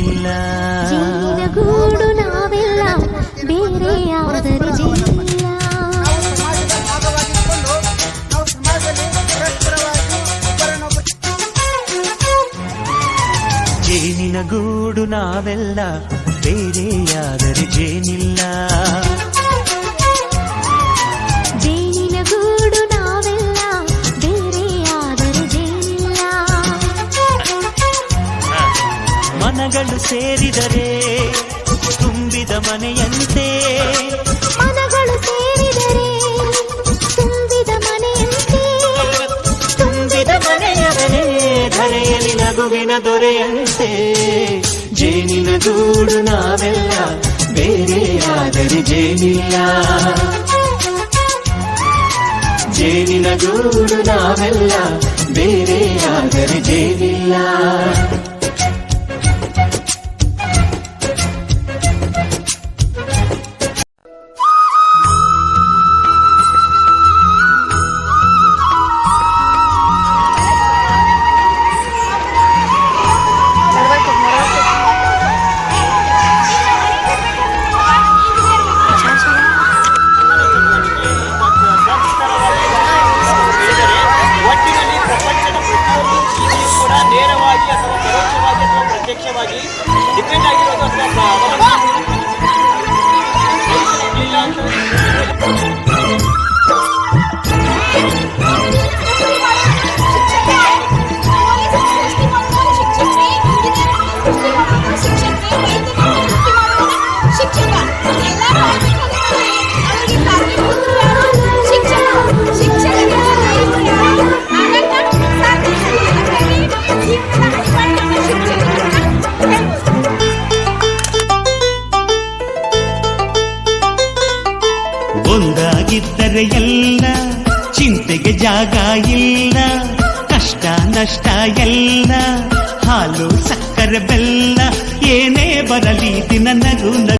ಜೇನಿಲ್ಲ. ಜೇನಿನ ಗೂಡು ನಾವೆಲ್ಲ ಬೇರೆ ಆದರೆ ಜೇನಿಲ್ಲ. ಜೇನಿನ ಗೂಡು ನಾವೆಲ್ಲ ಬೇರೆಯಾದರೆ ಜೇನಿಲ್ಲ. ಜೇನಿನ ಗೂಡು ನಾವೆಲ್ಲ ಬೇರೆಯಾದರೆ ಜೇನಿಲ್ಲ. ಮನಗಳು ಸೇರಿದರೆ ತುಂಬಿದ ಮನೆಯಂತೆ. ಮನಗಳು ಸೇರಿದರೆ ತುಂಬಿದ ಮನೆಯಂತೆ. ತುಂಬಿದ ಮನೆಯವರೇ ಧರೆಯಲ್ಲಿ ನಗುವಿನ ದೊರೆಯಂತೆ. ಜೇನಿನ ಗೂಡು ನಾವೆಲ್ಲ ಬೇರೆಯಾದರೆ ಜೇನಿಲ್ಲ. ಜೇನಿನ ಗೂಡು ನಾವೆಲ್ಲ ಬೇರೆಯಾದರೆ ಜೇನಿಲ್ಲ. ನೇರವಾಗಿ ಅಥವಾ ಪರೋಕ್ಷವಾಗಿ ಅಥವಾ ಪ್ರತ್ಯಕ್ಷವಾಗಿ ಡಿಪೆಂಡ್ ಆಗಿರೋದು ಒಂದಾಗಿದ್ದರೆ ಎಲ್ಲ ಚಿಂತೆಗೆ ಜಾಗ ಇಲ್ಲ. ಕಷ್ಟ ನಷ್ಟ ಎಲ್ಲ ಹಾಲು ಸಕ್ಕರೆ ಬೆಲ್ಲ ಏನೇ ಬರಲಿ ದಿನ ನಗು